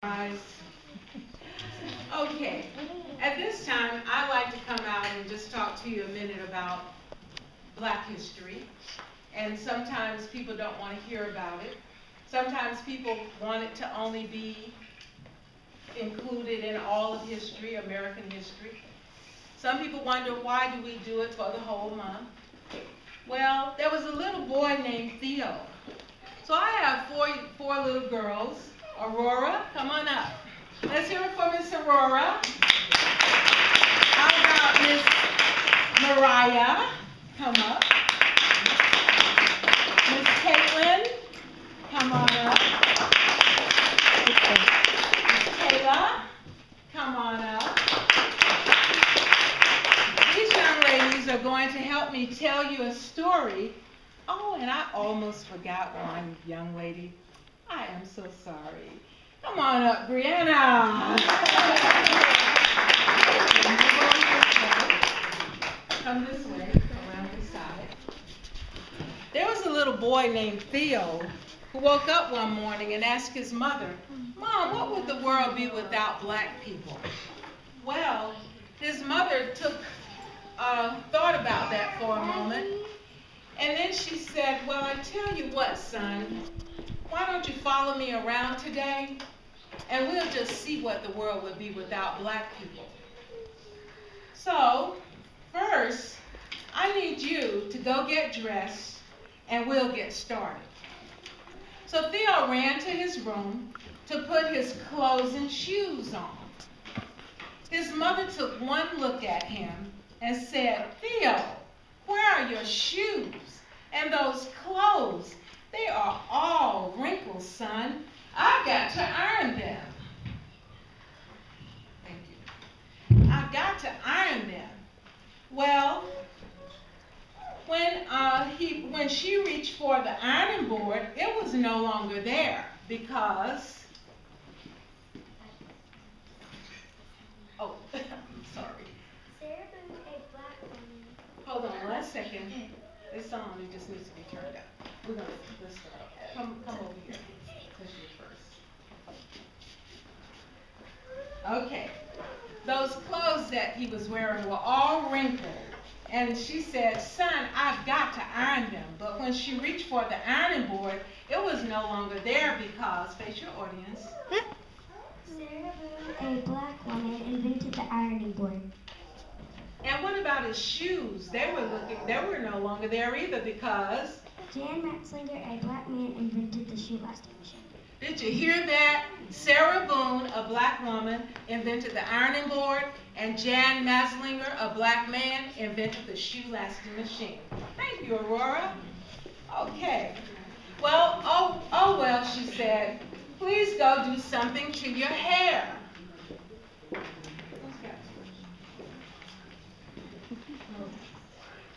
Guys. Okay, at this time, I'd like to come out and just talk to you a minute about Black history. And sometimes people don't want to hear about it. Sometimes people want it to only be included in all of history, American history. Some people wonder, why do we do it for the whole month? Well, there was a little boy named Theo. So I have four little girls. Aurora, come on up. Let's hear it for Miss Aurora. How about Miss Mariah? Come up. Miss Caitlin, come on up. Miss Kayla, come on up. These young ladies are going to help me tell you a story. Oh, and I almost forgot one young lady. I am so sorry. Come on up, Brianna. Come this way, around this side. There was a little boy named Theo who woke up one morning and asked his mother, "Mom, what would the world be without Black people?" Well, his mother thought about that for a moment, and then she said, "Well, I tell you what, son, why don't you follow me around today, and we'll just see what the world would be without Black people." So, first, I need you to go get dressed, and we'll get started. So Theo ran to his room to put his clothes and shoes on. His mother took one look at him and said, "Theo, where are your shoes and those clothes? They are all wrinkled, son. I've got to iron them." Thank you. I've got to iron them. Well, when she reached for the ironing board, it was no longer there because, oh, I'm sorry. Sarah Boone, a Black woman. Hold on 1 second. This song, it just needs to be turned up. Let's start. Come over here. Let's you first. Okay. Those clothes that he was wearing were all wrinkled. And she said, "Son, I've got to iron them." But when she reached for the ironing board, it was no longer there because, face your audience. Sarah Boone, a Black woman, invented the ironing board. And what about his shoes? They were no longer there either because Jan Matzlinger, a Black man, invented the shoe lasting machine. Did you hear that? Sarah Boone, a Black woman, invented the ironing board, and Jan Matzlinger, a Black man, invented the shoe lasting machine. Thank you, Aurora. Okay. Well, oh well, she said, "Please go do something to your hair."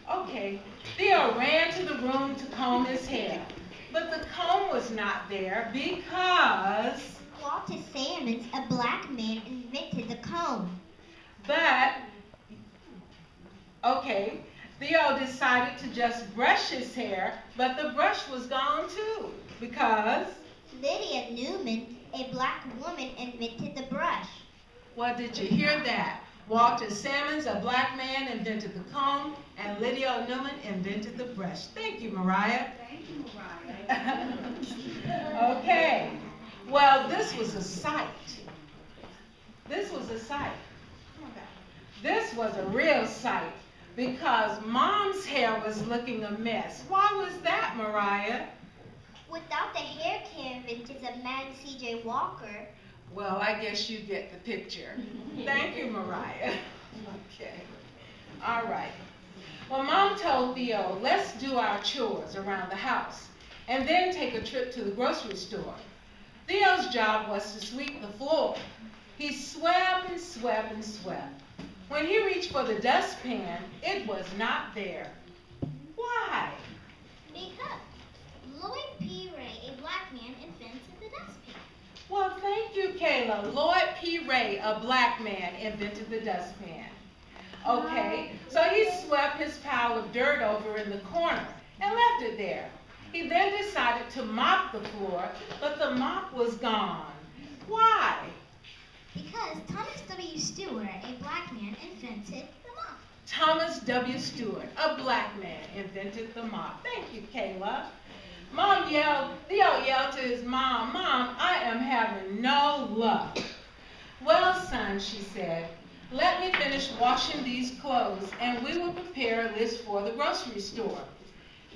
Okay, Theo ran to the room to comb his hair, but the comb was not there because Walter Sammons, a Black man, invented the comb. But, okay, Theo decided to just brush his hair, but the brush was gone too because Lydia Newman, a Black woman, invented the brush. Well, did you hear that? Walter Sammons, a Black man, invented the comb, and Lydia Newman invented the brush. Thank you, Mariah. Thank you, Mariah. Okay. Well, this was a sight. This was a sight. This was a real sight because Mom's hair was looking a mess. Why was that, Mariah? Without the hair care inventors of Madam C.J. Walker. Well, I guess you get the picture. Thank you, Mariah. Okay. All right. Well, Mom told Theo, "Let's do our chores around the house and then take a trip to the grocery store." Theo's job was to sweep the floor. He swept and swept and swept. When he reached for the dustpan, it was not there. Why? Because Lloyd P. Ray, a Black man, invented the dustpan. Well, thank you, Kayla. Lloyd P. Ray, a Black man, invented the dustpan. Okay, so he swept his pile of dirt over in the corner and left it there. He then decided to mop the floor, but the mop was gone. Why? Stewart, a black man, invented the mop. Thomas W. Stewart, a black man, invented the mop. Thank you, Kayla. Theo yelled to his mom, "Mom, I am having no luck." "Well, son," she said, "let me finish washing these clothes and we will prepare a list for the grocery store."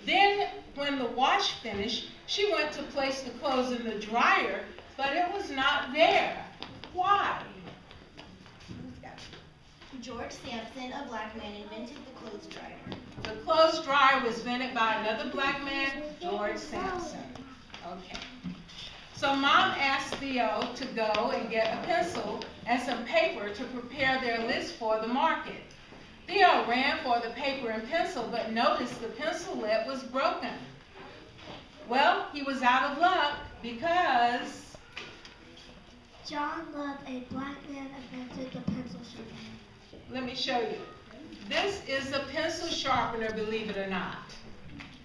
Then, when the wash finished, she went to place the clothes in the dryer, but it was not there. Why? George Sampson, a black man, invented the clothes dryer. The clothes dryer was invented by another black man, George Sampson. Okay. So Mom asked Theo to go and get a pencil and some paper to prepare their list for the market. Theo ran for the paper and pencil, but noticed the pencil lead was broken. Well, he was out of luck because John Love, a black man, invented the pencil sharpener. let me show you. This is a pencil sharpener, believe it or not.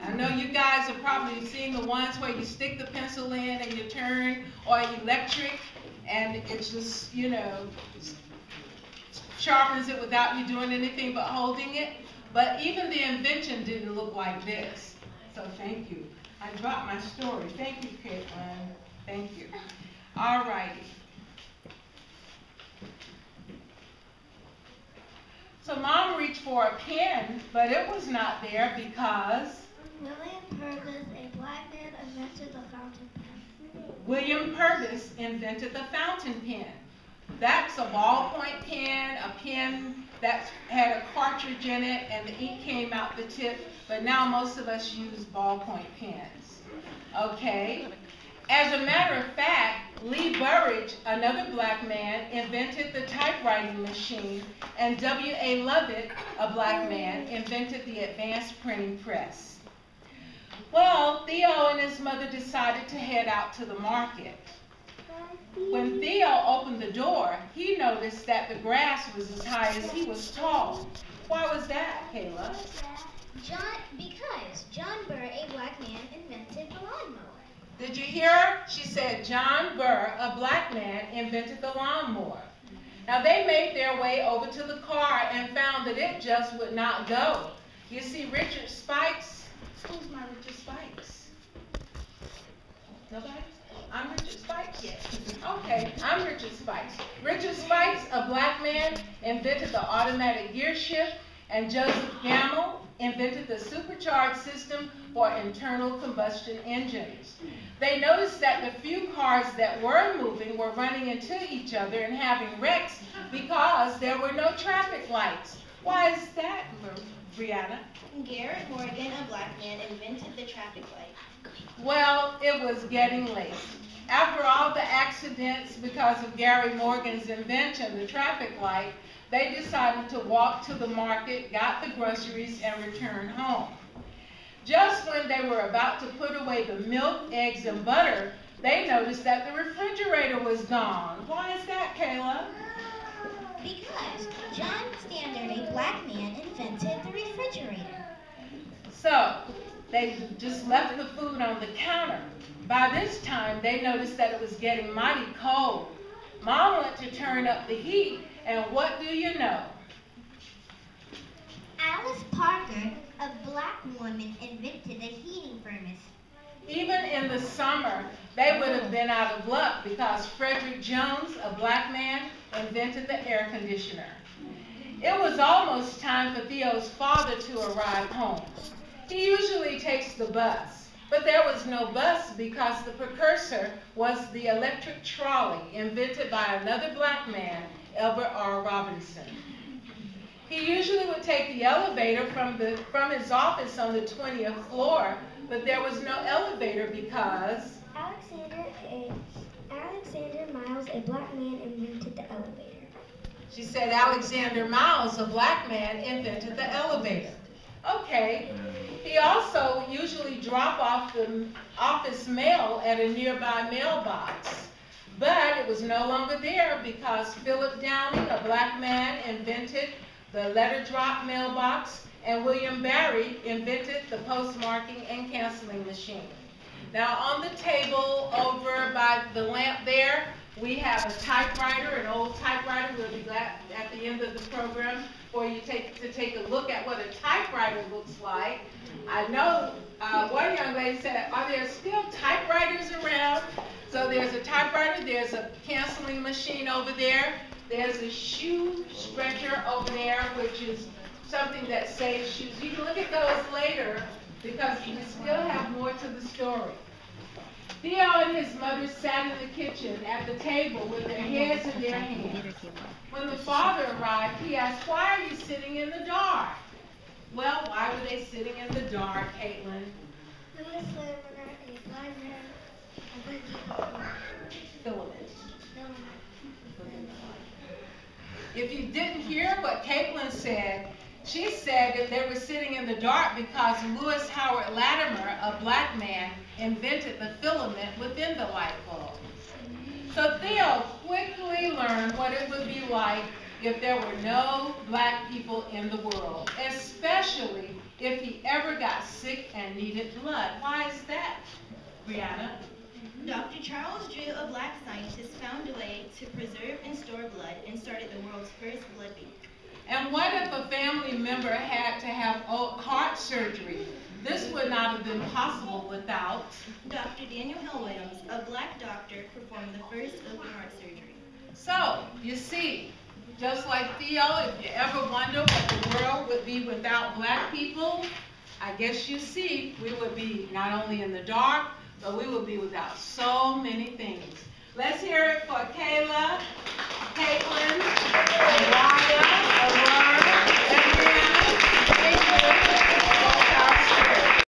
I know you guys have probably seen the ones where you stick the pencil in and you turn, or electric, and it's just, sharpens it without you doing anything but holding it. But even the invention didn't look like this. So thank you. I dropped my story. Thank you, Caitlin. Thank you. All righty. So Mom reached for a pen, but it was not there because William Purvis, a black man, invented the fountain pen. William Purvis invented the fountain pen. That's a ballpoint pen, a pen that had a cartridge in it and the ink came out the tip, but now most of us use ballpoint pens. Okay? As a matter of fact, Lee Burridge, another black man, invented the typewriting machine, and W.A. Lovett, a black man, invented the advanced printing press. Well, Theo and his mother decided to head out to the market. When Theo opened the door, he noticed that the grass was as high as he was tall. Why was that, Kayla? Because John Burr, a black man, invented the lawnmower. Did you hear her? She said John Burr, a black man, invented the lawnmower. Now they made their way over to the car and found that it just would not go. You see Richard Spikes? Who's my Richard Spikes? Nobody? I'm Richard Spikes? Yes. Okay, I'm Richard Spikes. Richard Spikes, a black man, invented the automatic gear shift, and Joseph Gamble invented the supercharged system for internal combustion engines. They noticed that the few cars that were moving were running into each other and having wrecks because there were no traffic lights. Why is that, Brianna? Garrett Morgan, a black man, invented the traffic light. Well, it was getting late. After all the accidents because of Gary Morgan's invention, the traffic light, they decided to walk to the market, got the groceries, and returned home. Just when they were about to put away the milk, eggs, and butter, they noticed that the refrigerator was gone. Why is that, Kayla? Because John Standard, a black man, invented the refrigerator. So, they just left the food on the counter. By this time, they noticed that it was getting mighty cold. Mom went to turn up the heat, and what do you know? Alice Parker, a black woman, invented a heating furnace. Even in the summer, they would have been out of luck because Frederick Jones, a black man, invented the air conditioner. It was almost time for Theo's father to arrive home. He usually takes the bus, but there was no bus because the precursor was the electric trolley invented by another black man, Albert R. Robinson. He usually would take the elevator from his office on the 20th floor, but there was no elevator because Alexander Miles, a black man, invented the elevator. She said Alexander Miles, a black man, invented the elevator. Okay. He also usually dropped off the office mail at a nearby mailbox. But it was no longer there because Philip Downing, a black man, invented the letter drop mailbox, and William Barry invented the postmarking and canceling machine. Now on the table over by the lamp there, We have a typewriter, an old typewriter. We'll be glad at the end of the program for you to take a look at what a typewriter looks like. I know one young lady said, are there still typewriters around? So there's a typewriter, there's a canceling machine over there, there's a shoe stretcher over there, which is something that saves shoes. You can look at those later because we still have more to the story. Theo and his mother sat in the kitchen at the table with their heads in their hands. When the father arrived, he asked, why are you sitting in the dark? Well, why were they sitting in the dark, Caitlin? Filament. If you didn't hear what Caitlin said, she said that they were sitting in the dark because Lewis Howard Latimer, a black man, invented the filament within the light bulb. So Theo quickly learned what it would be like if there were no black people in the world, especially if he ever got sick and needed blood. Why is that, Brianna? Dr. Charles Drew, a black scientist, found a way to preserve and store blood and started the world's first blood bank. And what if a family member had to have heart surgery? This would not have been possible without Dr. Daniel Hill Williams, a black doctor, performed the first open heart surgery. So, you see, just like Theo, if you ever wonder what the world would be without black people, I guess you see we would be not only in the dark, but we would be without so many things. Let's hear it for Kayla, Caitlin, and Raya.